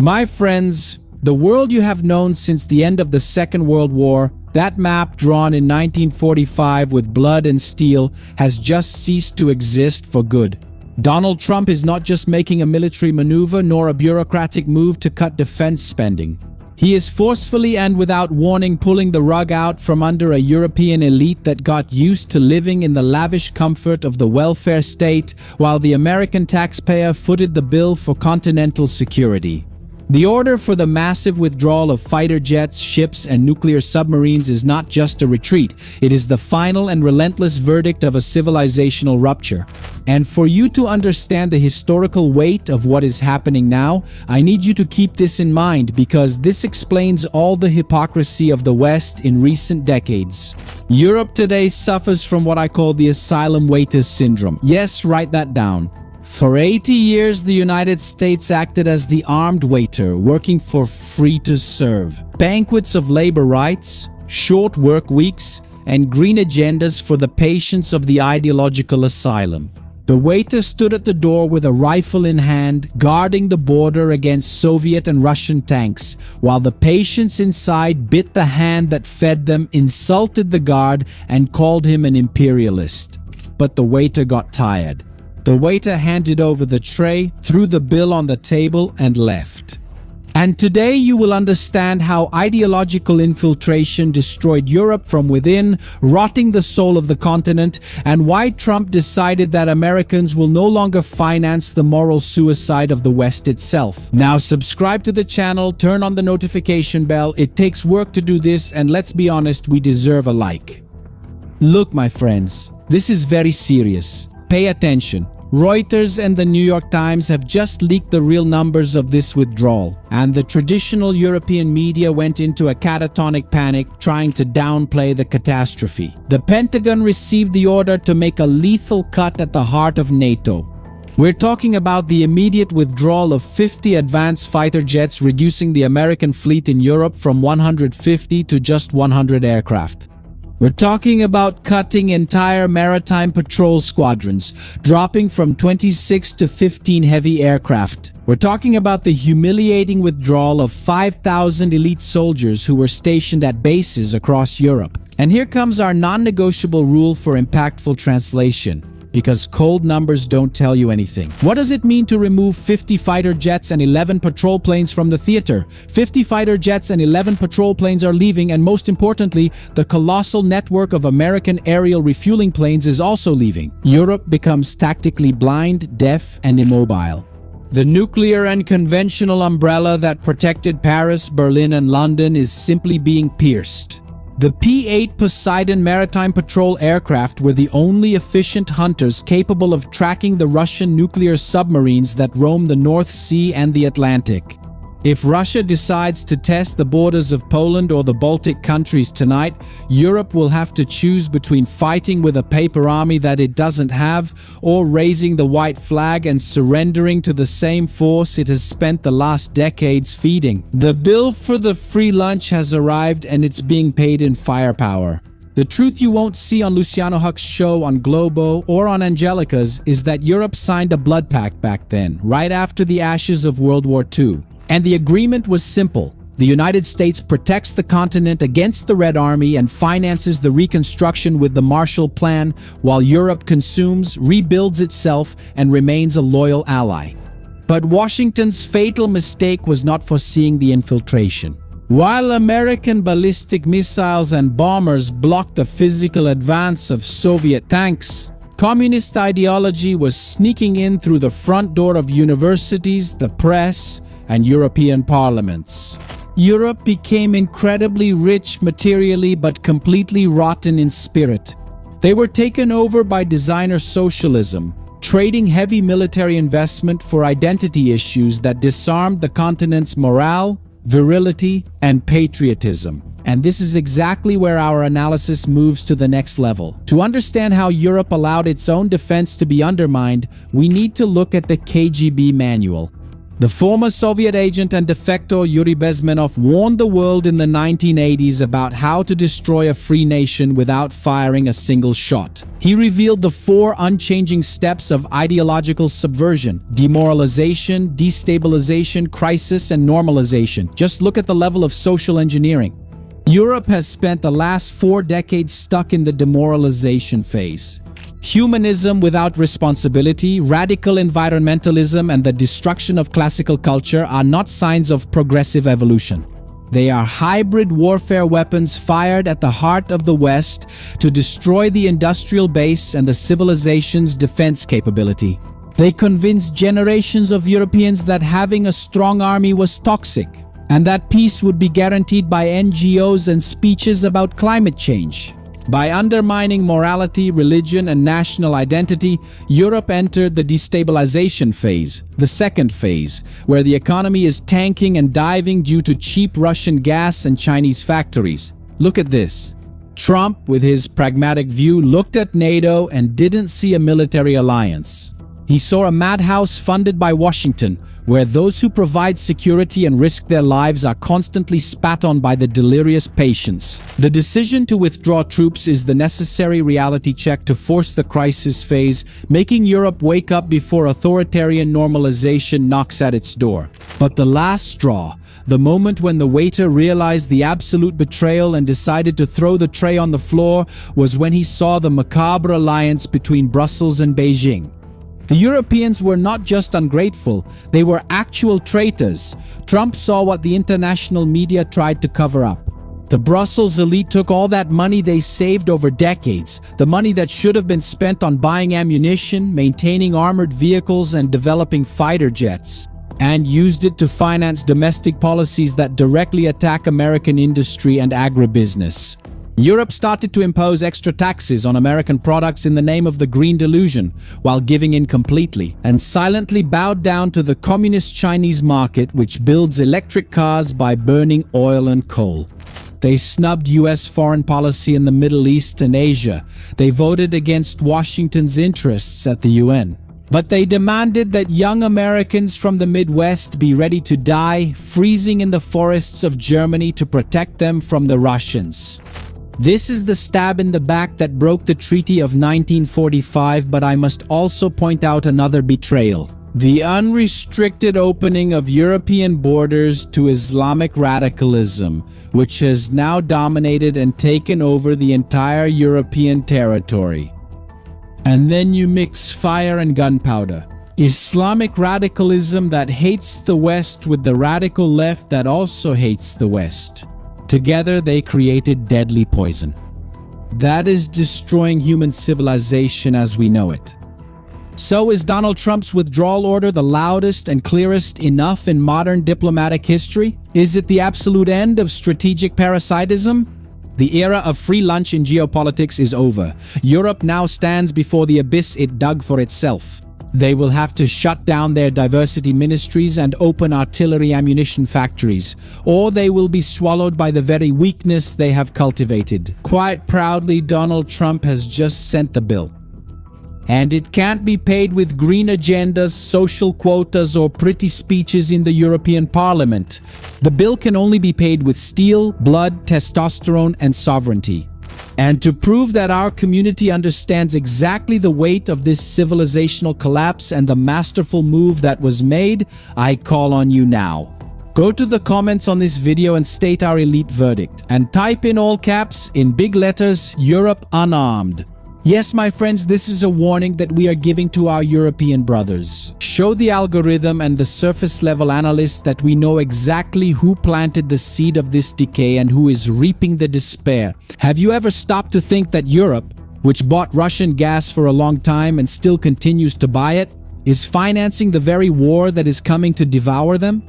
My friends, the world you have known since the end of the Second World War, that map drawn in 1945 with blood and steel, has just ceased to exist for good. Donald Trump is not just making a military maneuver nor a bureaucratic move to cut defense spending. He is forcefully and without warning pulling the rug out from under a European elite that got used to living in the lavish comfort of the welfare state while the American taxpayer footed the bill for continental security. The order for the massive withdrawal of fighter jets, ships, and nuclear submarines is not just a retreat. It is the final and relentless verdict of a civilizational rupture. And for you to understand the historical weight of what is happening now, I need you to keep this in mind because this explains all the hypocrisy of the West in recent decades. Europe today suffers from what I call the asylum waiter syndrome. Yes, write that down. For 80 years, the United States acted as the armed waiter, working for free to serve. Banquets of labor rights, short work weeks, and green agendas for the patients of the ideological asylum. The waiter stood at the door with a rifle in hand, guarding the border against Soviet and Russian tanks, while the patients inside bit the hand that fed them, insulted the guard, and called him an imperialist. But the waiter got tired. The waiter handed over the tray, threw the bill on the table, and left. And today you will understand how ideological infiltration destroyed Europe from within, rotting the soul of the continent, and why Trump decided that Americans will no longer finance the moral suicide of the West itself. Now subscribe to the channel, turn on the notification bell. It takes work to do this, and let's be honest, we deserve a like. Look, my friends, this is very serious. Pay attention. Reuters and the New York Times have just leaked the real numbers of this withdrawal, and the traditional European media went into a catatonic panic trying to downplay the catastrophe. The Pentagon received the order to make a lethal cut at the heart of NATO. We're talking about the immediate withdrawal of 50 advanced fighter jets, reducing the American fleet in Europe from 150 to just 100 aircraft. We're talking about cutting entire maritime patrol squadrons, dropping from 26 to 15 heavy aircraft. We're talking about the humiliating withdrawal of 5,000 elite soldiers who were stationed at bases across Europe. And here comes our non-negotiable rule for impactful translation. Because cold numbers don't tell you anything. What does it mean to remove 50 fighter jets and 11 patrol planes from the theater? 50 fighter jets and 11 patrol planes are leaving, and most importantly, the colossal network of American aerial refueling planes is also leaving. Europe becomes tactically blind, deaf, and immobile. The nuclear and conventional umbrella that protected Paris, Berlin, and London is simply being pierced. The P-8 Poseidon maritime patrol aircraft were the only efficient hunters capable of tracking the Russian nuclear submarines that roam the North Sea and the Atlantic. If Russia decides to test the borders of Poland or the Baltic countries tonight, Europe will have to choose between fighting with a paper army that it doesn't have or raising the white flag and surrendering to the same force it has spent the last decades feeding. The bill for the free lunch has arrived, and it's being paid in firepower. The truth you won't see on Luciano Huck's show on Globo or on Angelica's is that Europe signed a blood pact back then, right after the ashes of World War II. And the agreement was simple. The United States protects the continent against the Red Army and finances the reconstruction with the Marshall Plan, while Europe consumes, rebuilds itself, and remains a loyal ally. But Washington's fatal mistake was not foreseeing the infiltration. While American ballistic missiles and bombers blocked the physical advance of Soviet tanks, communist ideology was sneaking in through the front door of universities, the press, and European parliaments. Europe became incredibly rich materially but completely rotten in spirit. They were taken over by designer socialism, trading heavy military investment for identity issues that disarmed the continent's morale, virility, and patriotism. And this is exactly where our analysis moves to the next level. To understand how Europe allowed its own defense to be undermined, we need to look at the KGB manual. The former Soviet agent and defector Yuri Bezmenov warned the world in the 1980s about how to destroy a free nation without firing a single shot. He revealed the 4 unchanging steps of ideological subversion: demoralization, destabilization, crisis, and normalization. Just look at the level of social engineering. Europe has spent the last 4 decades stuck in the demoralization phase. Humanism without responsibility, radical environmentalism, and the destruction of classical culture are not signs of progressive evolution. They are hybrid warfare weapons fired at the heart of the West to destroy the industrial base and the civilization's defense capability. They convinced generations of Europeans that having a strong army was toxic, and that peace would be guaranteed by NGOs and speeches about climate change. By undermining morality, religion, and national identity, Europe entered the destabilization phase, the second phase, where the economy is tanking and diving due to cheap Russian gas and Chinese factories. Look at this. Trump, with his pragmatic view, looked at NATO and didn't see a military alliance. He saw a madhouse funded by Washington, where those who provide security and risk their lives are constantly spat on by the delirious patients. The decision to withdraw troops is the necessary reality check to force the crisis phase, making Europe wake up before authoritarian normalization knocks at its door. But the last straw, the moment when the waiter realized the absolute betrayal and decided to throw the tray on the floor, was when he saw the macabre alliance between Brussels and Beijing. The Europeans were not just ungrateful, they were actual traitors. Trump saw what the international media tried to cover up. The Brussels elite took all that money they saved over decades, the money that should have been spent on buying ammunition, maintaining armored vehicles, and developing fighter jets, and used it to finance domestic policies that directly attack American industry and agribusiness. Europe started to impose extra taxes on American products in the name of the green delusion, while giving in completely, and silently bowed down to the communist Chinese market, which builds electric cars by burning oil and coal. They snubbed US foreign policy in the Middle East and Asia. They voted against Washington's interests at the UN. But they demanded that young Americans from the Midwest be ready to die, freezing in the forests of Germany to protect them from the Russians. This is the stab in the back that broke the Treaty of 1945, but I must also point out another betrayal. The unrestricted opening of European borders to Islamic radicalism, which has now dominated and taken over the entire European territory. And then you mix fire and gunpowder. Islamic radicalism that hates the West with the radical left that also hates the West. Together, they created deadly poison. That is destroying human civilization as we know it. So is Donald Trump's withdrawal order the loudest and clearest enough in modern diplomatic history? Is it the absolute end of strategic parasitism? The era of free lunch in geopolitics is over. Europe now stands before the abyss it dug for itself. They will have to shut down their diversity ministries and open artillery ammunition factories, or they will be swallowed by the very weakness they have cultivated. Quite proudly, Donald Trump has just sent the bill. And it can't be paid with green agendas, social quotas, or pretty speeches in the European Parliament. The bill can only be paid with steel, blood, testosterone, and sovereignty. And to prove that our community understands exactly the weight of this civilizational collapse and the masterful move that was made, I call on you now. Go to the comments on this video and state our elite verdict. And type in all caps, in big letters, Europe unarmed. Yes, my friends, this is a warning that we are giving to our European brothers. Show the algorithm and the surface-level analysts that we know exactly who planted the seed of this decay and who is reaping the despair. Have you ever stopped to think that Europe, which bought Russian gas for a long time and still continues to buy it, is financing the very war that is coming to devour them?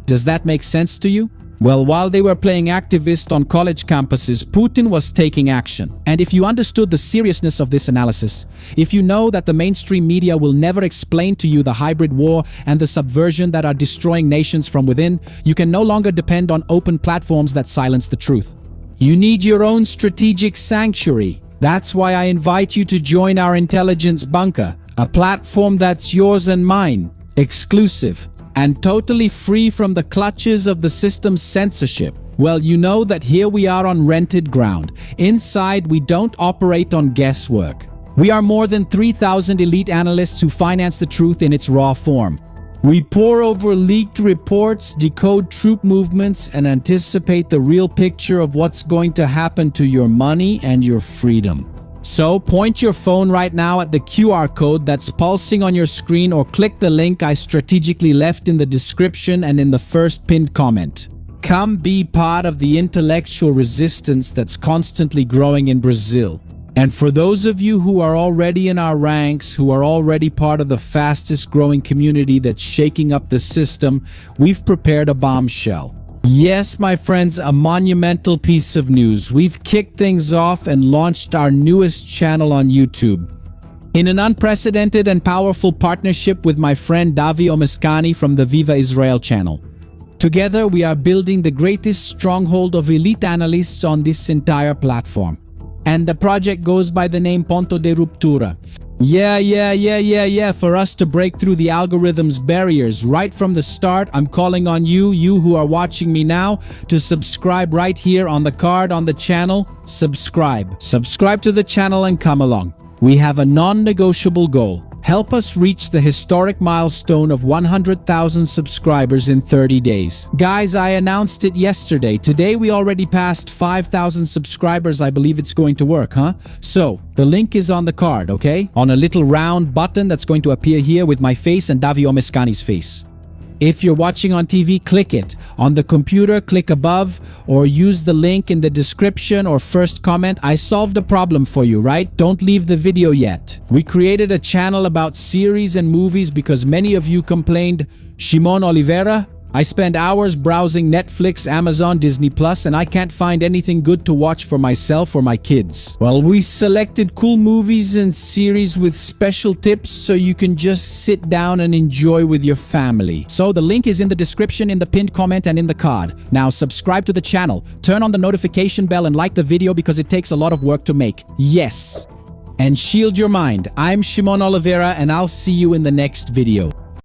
Does that make sense to you? Well, while they were playing activist on college campuses, Putin was taking action. And if you understood the seriousness of this analysis, if you know that the mainstream media will never explain to you the hybrid war and the subversion that are destroying nations from within, you can no longer depend on open platforms that silence the truth. You need your own strategic sanctuary. That's why I invite you to join our intelligence bunker, a platform that's yours and mine, exclusive, and totally free from the clutches of the system's censorship. Well, you know that here we are on rented ground. Inside, we don't operate on guesswork. We are more than 3,000 elite analysts who finance the truth in its raw form. We pore over leaked reports, decode troop movements, and anticipate the real picture of what's going to happen to your money and your freedom. So point your phone right now at the QR code that's pulsing on your screen, or click the link I strategically left in the description and in the first pinned comment. Come be part of the intellectual resistance that's constantly growing in Brazil. And for those of you who are already in our ranks, who are already part of the fastest growing community that's shaking up the system, we've prepared a bombshell. Yes, my friends, a monumental piece of news. We've kicked things off and launched our newest channel on YouTube. In an unprecedented and powerful partnership with my friend Davi Omiskani from the Viva Israel channel. Together, we are building the greatest stronghold of elite analysts on this entire platform. And the project goes by the name Ponto de Ruptura. Yeah, for us to break through the algorithm's barriers right from the start, I'm calling on you who are watching me now, to subscribe right here on the card on the channel. Subscribe to the channel and come along. We have a non-negotiable goal. Help us reach the historic milestone of 100,000 subscribers in 30 days. Guys, I announced it yesterday. Today we already passed 5,000 subscribers. I believe it's going to work, huh? So, the link is on the card, okay? On a little round button that's going to appear here with my face and Davi Omiskani's face. If you're watching on TV, click it. On the computer, click above, or use the link in the description or first comment. I solved a problem for you, right? Don't leave the video yet. We created a channel about series and movies because many of you complained, Shimon Oliveira, I spend hours browsing Netflix, Amazon, Disney Plus, and I can't find anything good to watch for myself or my kids. Well, we selected cool movies and series with special tips so you can just sit down and enjoy with your family. So the link is in the description, in the pinned comment, and in the card. Now subscribe to the channel, turn on the notification bell, and like the video because it takes a lot of work to make. Yes. And shield your mind. I'm Shimon Oliveira, and I'll see you in the next video.